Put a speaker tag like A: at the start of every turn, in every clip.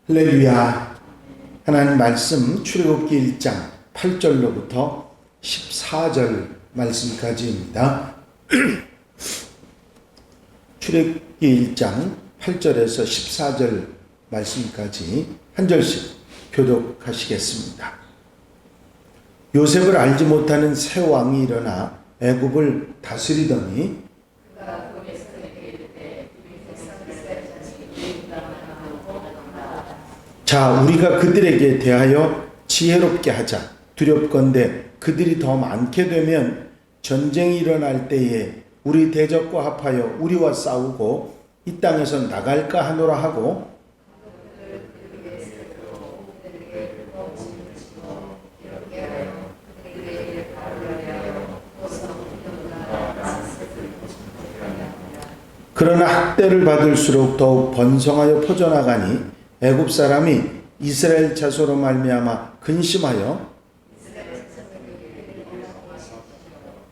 A: 할렐루야. 하나님 말씀 출애굽기 1장 8절로부터 14절 말씀까지입니다. 출애굽기 1장 8절에서 14절 말씀까지 한 절씩 교독하시겠습니다. 요셉을 알지 못하는 새 왕이 일어나 애굽을 다스리더니 자, 우리가 그들에게 대하여 지혜롭게 하자. 두렵건대 그들이 더 많게 되면 전쟁이 일어날 때에 우리 대적과 합하여 우리와 싸우고 이 땅에서 나갈까 하노라 하고, 그러나 학대를 받을수록 더욱 번성하여 퍼져나가니 애굽 사람이 이스라엘 자손으로 말미암아 근심하여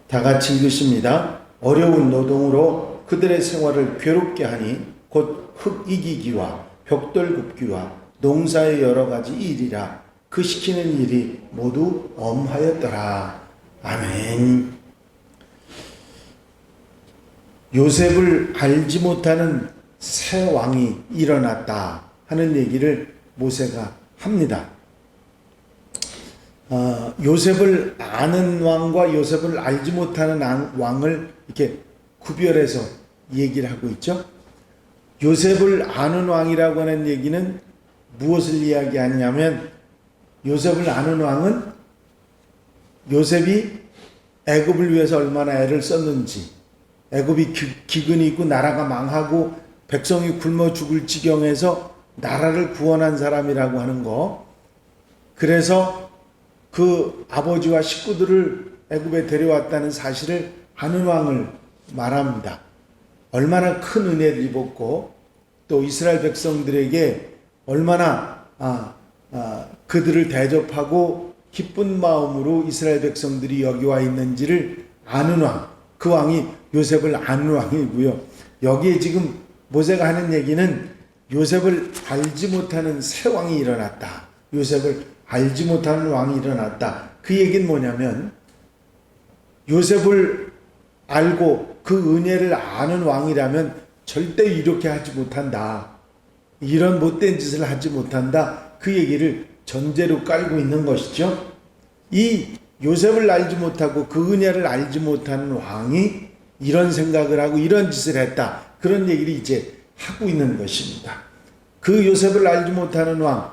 A: 다 같이 읽으십니다. 어려운 노동으로 그들의 생활을 괴롭게 하니 곧 흙 이기기와 벽돌 굽기와 농사의 여러 가지 일이라 그 시키는 일이 모두 엄하였더라. 아멘. 요셉을 알지 못하는 새 왕이 일어났다 하는 얘기를 모세가 합니다. 요셉을 아는 왕과 요셉을 알지 못하는 왕을 이렇게 구별해서 얘기를 하고 있죠. 요셉을 아는 왕이라고 하는 얘기는 무엇을 이야기하냐면, 요셉을 아는 왕은 요셉이 애굽을 위해서 얼마나 애를 썼는지, 애굽이 기근이 있고 나라가 망하고 백성이 굶어 죽을 지경에서 나라를 구원한 사람이라고 하는 거. 그래서 그 아버지와 식구들을 애굽에 데려왔다는 사실을 아는 왕을 말합니다. 얼마나 큰 은혜를 입었고 또 이스라엘 백성들에게 얼마나 그들을 대접하고 기쁜 마음으로 이스라엘 백성들이 여기 와 있는지를 아는 왕, 그 왕이 요셉을 아는 왕이고요. 여기에 지금 모세가 하는 얘기는 요셉을 알지 못하는 새 왕이 일어났다. 요셉을 알지 못하는 왕이 일어났다. 그 얘기는 뭐냐면, 요셉을 알고 그 은혜를 아는 왕이라면 절대 이렇게 하지 못한다. 이런 못된 짓을 하지 못한다. 그 얘기를 전제로 깔고 있는 것이죠. 이 요셉을 알지 못하고 그 은혜를 알지 못하는 왕이 이런 생각을 하고 이런 짓을 했다. 그런 얘기를 이제 하고 있는 것입니다. 그 요셉을 알지 못하는 왕,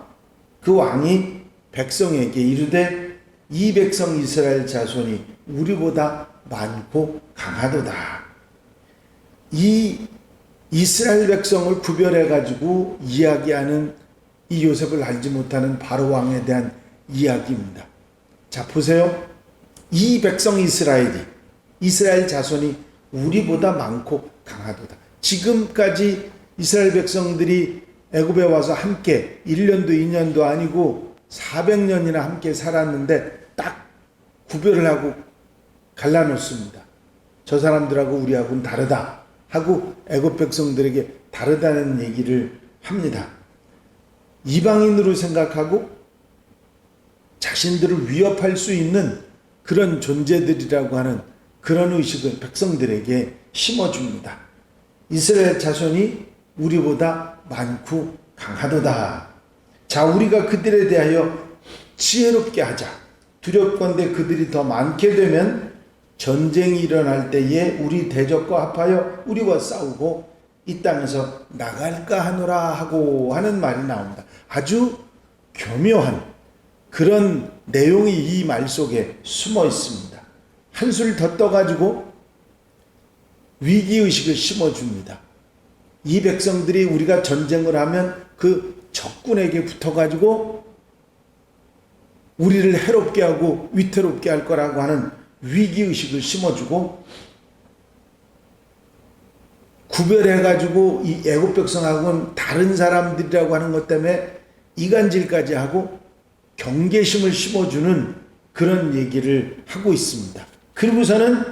A: 그 왕이 백성에게 이르되 이 백성 이스라엘 자손이 우리보다 많고 강하도다. 이 이스라엘 백성을 구별해 가지고 이야기하는 이 요셉을 알지 못하는 바로 왕에 대한 이야기입니다. 자, 보세요. 이 백성 이스라엘 자손이 우리보다 많고 강하도다. 지금까지 이스라엘 백성들이 애굽에 와서 함께 1년도 2년도 아니고 400년이나 함께 살았는데 딱 구별을 하고 갈라놓습니다. 저 사람들하고 우리하고는 다르다 하고 애굽 백성들에게 다르다는 얘기를 합니다. 이방인으로 생각하고 자신들을 위협할 수 있는 그런 존재들이라고 하는 그런 의식을 백성들에게 심어줍니다. 이스라엘 자손이 우리보다 많고 강하도다. 자, 우리가 그들에 대하여 지혜롭게 하자. 두렵건대 그들이 더 많게 되면 전쟁이 일어날 때에 우리 대적과 합하여 우리와 싸우고 이 땅에서 나갈까 하노라 하고 하는 말이 나옵니다. 아주 교묘한 그런 내용이 이 말 속에 숨어 있습니다. 한술 더 떠가지고 위기의식을 심어줍니다. 이 백성들이 우리가 전쟁을 하면 그 적군에게 붙어가지고 우리를 해롭게 하고 위태롭게 할 거라고 하는 위기의식을 심어주고, 구별해가지고 이 애굽 백성하고는 다른 사람들이라고 하는 것 때문에 이간질까지 하고 경계심을 심어주는 그런 얘기를 하고 있습니다. 그리고서는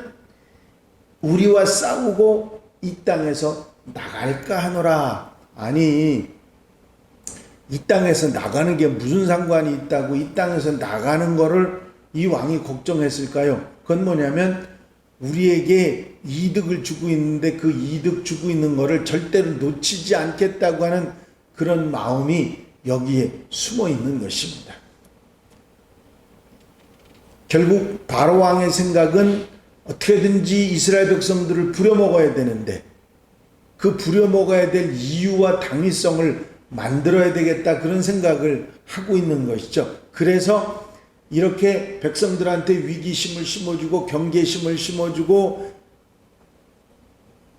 A: 우리와 싸우고 이 땅에서 나갈까 하노라. 아니, 이 땅에서 나가는 게 무슨 상관이 있다고 이 땅에서 나가는 거를 이 왕이 걱정했을까요? 그건 뭐냐면 우리에게 이득을 주고 있는데 그 이득 주고 있는 거를 절대로 놓치지 않겠다고 하는 그런 마음이 여기에 숨어 있는 것입니다. 결국 바로 왕의 생각은 어떻게든지 이스라엘 백성들을 부려먹어야 되는데 그 부려먹어야 될 이유와 당위성을 만들어야 되겠다, 그런 생각을 하고 있는 것이죠. 그래서 이렇게 백성들한테 위기심을 심어주고 경계심을 심어주고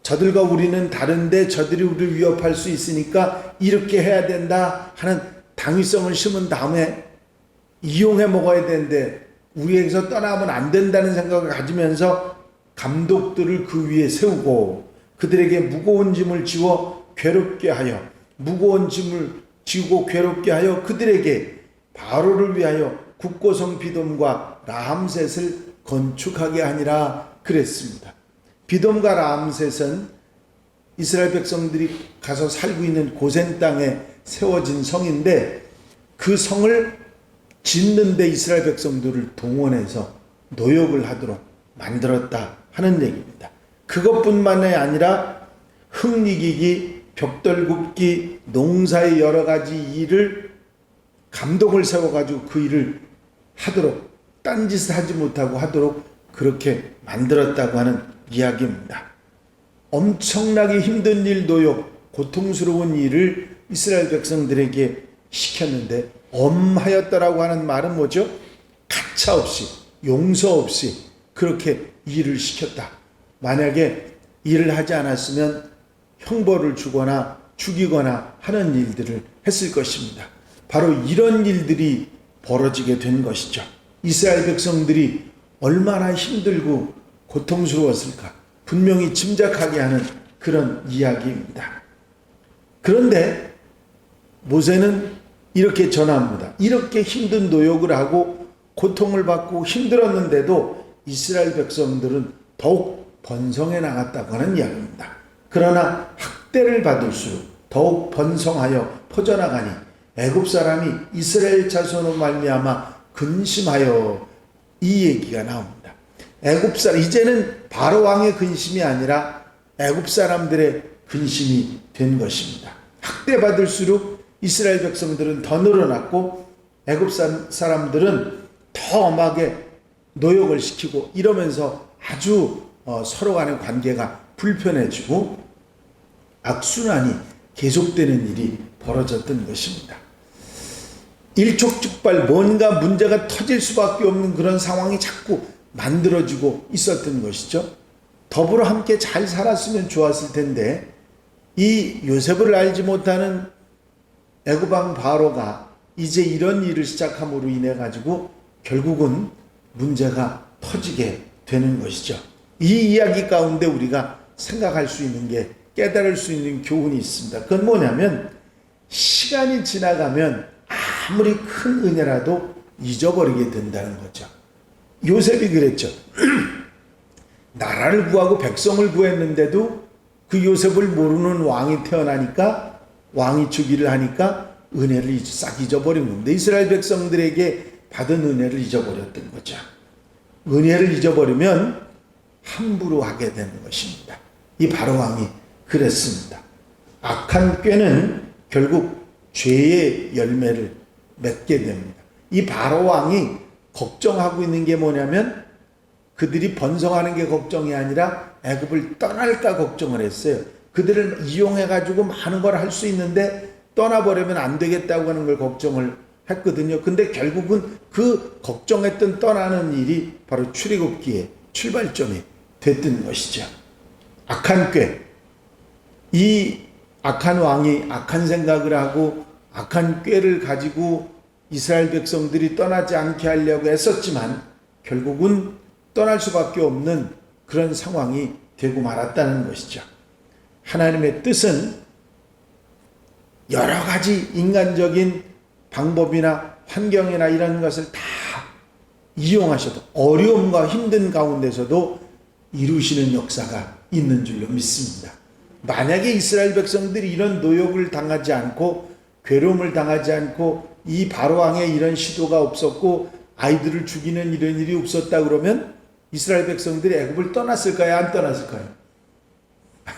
A: 저들과 우리는 다른데 저들이 우리를 위협할 수 있으니까 이렇게 해야 된다 하는 당위성을 심은 다음에 이용해 먹어야 되는데 우리에게서 떠나면 안 된다는 생각을 가지면서 감독들을 그 위에 세우고 그들에게 무거운 짐을 지워 괴롭게 하여 무거운 짐을 지고 괴롭게 하여 그들에게 바로를 위하여 국고성 비돔과 라암셋을 건축하게 하니라 그랬습니다. 비돔과 라암셋은 이스라엘 백성들이 가서 살고 있는 고센 땅에 세워진 성인데 그 성을 짓는 데 이스라엘 백성들을 동원해서 노역을 하도록 만들었다 하는 얘기입니다. 그것뿐만이 아니라 흙이기기, 벽돌 굽기, 농사의 여러 가지 일을 감독을 세워가지고 그 일을 하도록, 딴짓을 하지 못하고 하도록 그렇게 만들었다고 하는 이야기입니다. 엄청나게 힘든 일, 노역, 고통스러운 일을 이스라엘 백성들에게 시켰는데 엄하였다라고 하는 말은 뭐죠? 가차 없이, 용서 없이 그렇게 일을 시켰다. 만약에 일을 하지 않았으면 형벌을 주거나 죽이거나 하는 일들을 했을 것입니다. 바로 이런 일들이 벌어지게 된 것이죠. 이스라엘 백성들이 얼마나 힘들고 고통스러웠을까 분명히 짐작하게 하는 그런 이야기입니다. 그런데 모세는 이렇게 전합니다. 이렇게 힘든 노역을 하고 고통을 받고 힘들었는데도 이스라엘 백성들은 더욱 번성해 나갔다고 하는 이야기입니다. 그러나 학대를 받을수록 더욱 번성하여 퍼져나가니 애굽 사람이 이스라엘 자손으로 말미암아 근심하여, 이 얘기가 나옵니다. 애굽 사람, 이제는 바로 왕의 근심이 아니라 애굽 사람들의 근심이 된 것입니다. 학대받을수록 이스라엘 백성들은 더 늘어났고 애굽 사람들은 더 엄하게 노역을 시키고 이러면서 아주 서로 간의 관계가 불편해지고 악순환이 계속되는 일이 벌어졌던 것입니다. 일촉즉발 뭔가 문제가 터질 수밖에 없는 그런 상황이 자꾸 만들어지고 있었던 것이죠. 더불어 함께 잘 살았으면 좋았을 텐데 이 요셉을 알지 못하는 애굽 왕 바로가 이제 이런 일을 시작함으로 인해 가지고 결국은 문제가 터지게 되는 것이죠. 이 이야기 가운데 우리가 생각할 수 있는 게, 깨달을 수 있는 교훈이 있습니다. 그건 뭐냐면 시간이 지나가면 아무리 큰 은혜라도 잊어버리게 된다는 거죠. 요셉이 그랬죠. 나라를 구하고 백성을 구했는데도 그 요셉을 모르는 왕이 태어나니까, 왕이 주기를 하니까 은혜를 싹 잊어버린 겁니다. 이스라엘 백성들에게 받은 은혜를 잊어버렸던 거죠. 은혜를 잊어버리면 함부로 하게 되는 것입니다. 이 바로 왕이 그랬습니다. 악한 꾀는 결국 죄의 열매를 맺게 됩니다. 이 바로 왕이 걱정하고 있는 게 뭐냐면 그들이 번성하는 게 걱정이 아니라 애굽을 떠날까 걱정을 했어요. 그들을 이용해 가지고 많은 걸 할 수 있는데 떠나버리면 안 되겠다고 하는 걸 걱정을 했거든요. 근데 결국은 그 걱정했던 떠나는 일이 바로 출애굽기의 출발점이 됐던 것이죠. 악한 꾀, 이 악한 왕이 악한 생각을 하고 악한 꾀를 가지고 이스라엘 백성들이 떠나지 않게 하려고 애썼지만 결국은 떠날 수밖에 없는 그런 상황이 되고 말았다는 것이죠. 하나님의 뜻은 여러 가지 인간적인 방법이나 환경이나 이런 것을 다 이용하셔도 어려움과 힘든 가운데서도 이루시는 역사가 있는 줄로 믿습니다. 만약에 이스라엘 백성들이 이런 노역을 당하지 않고 괴로움을 당하지 않고 이 바로왕의 이런 시도가 없었고 아이들을 죽이는 이런 일이 없었다 그러면 이스라엘 백성들이 애굽을 떠났을까요? 안 떠났을까요?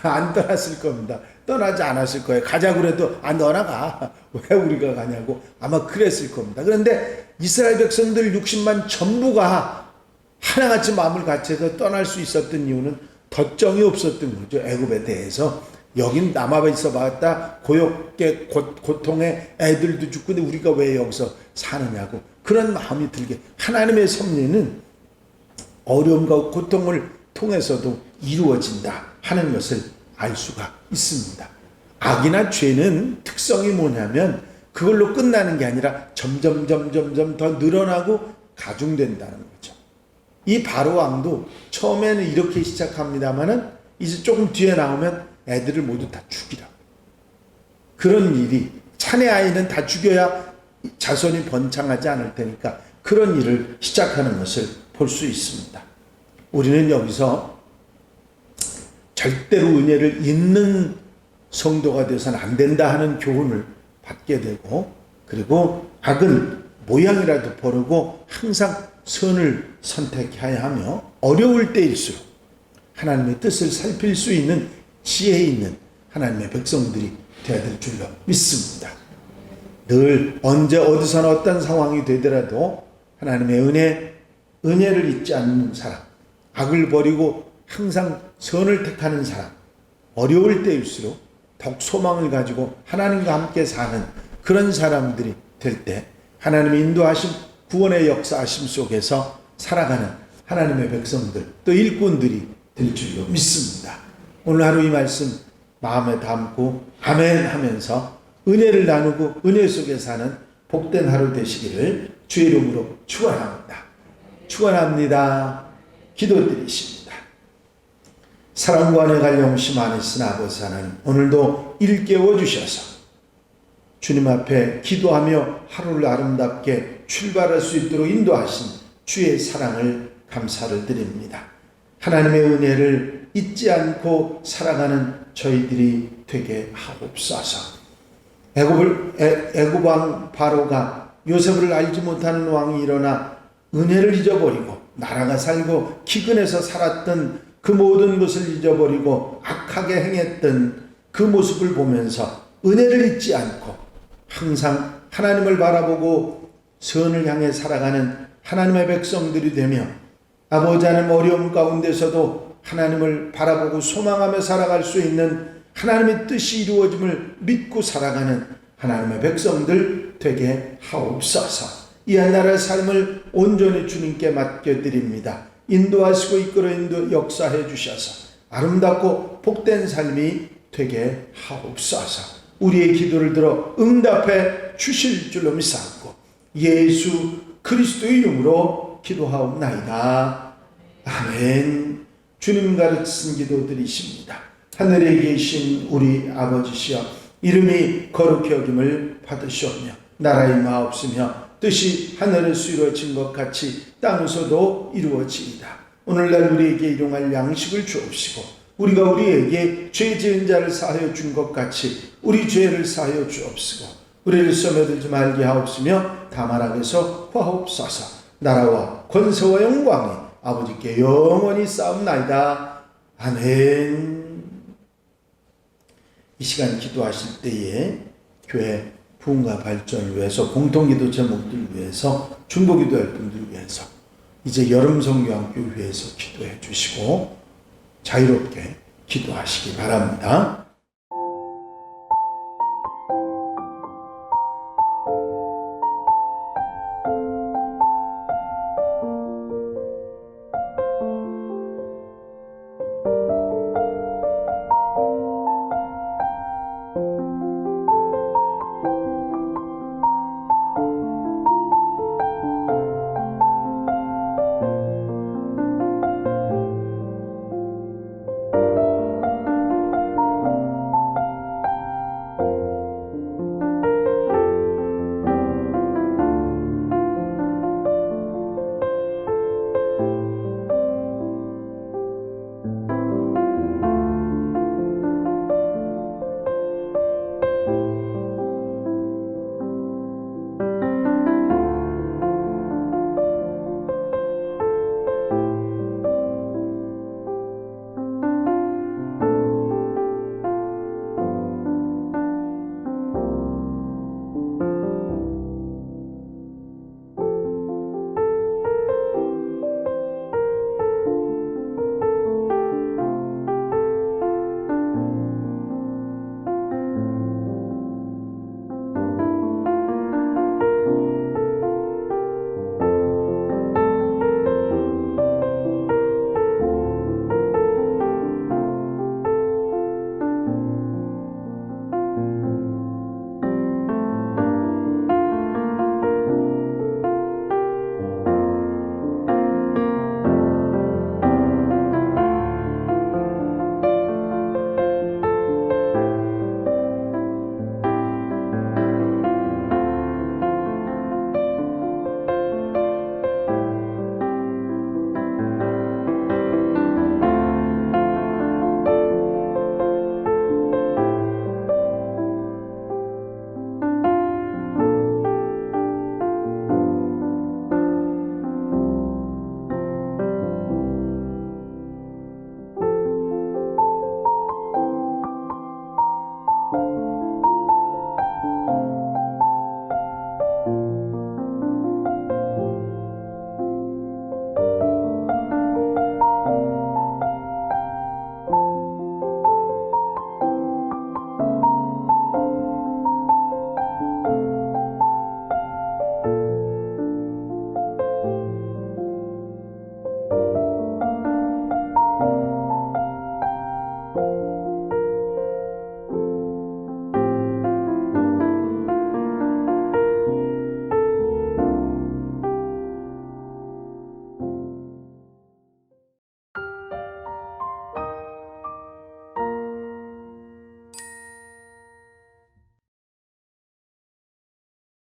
A: 안 떠났을 겁니다. 떠나지 않았을 거예요. 가자고 그래도 너나 가. 왜 우리가 가냐고 아마 그랬을 겁니다. 그런데 이스라엘 백성들 60만 전부가 하나같이 마음을 같이해서 떠날 수 있었던 이유는 덧정이 없었던 거죠. 애굽에 대해서. 여긴 남아에 있어 봤다. 고역계 고통에 애들도 죽고 근데 우리가 왜 여기서 사느냐고 그런 마음이 들게 하나님의 섭리는 어려움과 고통을 통해서도 이루어진다 하는 것을 알 수가 있습니다. 악이나 죄는 특성이 뭐냐면 그걸로 끝나는 게 아니라 점점 더 늘어나고 가중된다는 거죠. 이 바로왕도 처음에는 이렇게 시작합니다만은 이제 조금 뒤에 나오면 애들을 모두 다 죽이라. 그런 일이 차내 아이는 다 죽여야 자손이 번창하지 않을 테니까 그런 일을 시작하는 것을 볼 수 있습니다. 우리는 여기서 절대로 은혜를 잊는 성도가 되어서는 안 된다 하는 교훈을 받게 되고 그리고 악은 모양이라도 버리고 항상 선을 선택해야 하며 어려울 때일수록 하나님의 뜻을 살필 수 있는 지혜 있는 하나님의 백성들이 되어야 될 줄로 믿습니다. 늘 언제 어디서나 어떤 상황이 되더라도 하나님의 은혜를 잊지 않는 사람, 악을 버리고 항상 선을 택하는 사람, 어려울 때일수록 더욱 소망을 가지고 하나님과 함께 사는 그런 사람들이 될 때 하나님의 인도하심, 구원의 역사하심 속에서 살아가는 하나님의 백성들, 또 일꾼들이 될 줄로 믿습니다. 오늘 하루 이 말씀 마음에 담고 아멘 하면서 은혜를 나누고 은혜 속에 사는 복된 하루 되시기를 주의 이름으로 축원합니다. 축원합니다. 기도드리십니다. 사랑과 은혜가 영심 안에서 아버지 하나님, 오늘도 일깨워 주셔서 주님 앞에 기도하며 하루를 아름답게 출발할 수 있도록 인도하신 주의 사랑을 감사를 드립니다. 하나님의 은혜를 잊지 않고 살아가는 저희들이 되게 하옵소서. 애굽 왕 바로가 요셉을 알지 못하는 왕이 일어나 은혜를 잊어버리고 나라가 살고 기근에서 살았던 그 모든 것을 잊어버리고 악하게 행했던 그 모습을 보면서 은혜를 잊지 않고 항상 하나님을 바라보고 선을 향해 살아가는 하나님의 백성들이 되며 아버지 하나님 어려움 가운데서도 하나님을 바라보고 소망하며 살아갈 수 있는 하나님의 뜻이 이루어짐을 믿고 살아가는 하나님의 백성들 되게 하옵소서. 이 한 나라의 삶을 온전히 주님께 맡겨드립니다. 인도하시고 이끌어 역사해 주셔서 아름답고 복된 삶이 되게 하옵소서. 우리의 기도를 들어 응답해 주실 줄로 믿사옵고 예수 그리스도의 이름으로 기도하옵나이다. 아멘. 주님 가르치신 기도 드리십니다. 하늘에 계신 우리 아버지시여, 이름이 거룩히 여김을 받으시오며 나라의 마옵시며 뜻이 하늘에서 이루어진 것 같이 땅에서도 이루어지이다. 오늘날 우리에게 일용할 양식을 주옵시고 우리가 우리에게 죄 지은 자를 사하여 준 것 같이 우리 죄를 사하여 주옵시고 우리를 시험에 들지 말게 하옵시며 다만 악에서 구하옵소서. 나라와 권세와 영광이 아버지께 영원히 쌓옵나이다. 아멘. 이 시간 기도하실 때에 교회 부흥과 발전을 위해서 공통기도 제목들 위해서 중보기도할 분들 위해서 이제 여름 성교학교 위해서 기도해 주시고 자유롭게 기도하시기 바랍니다.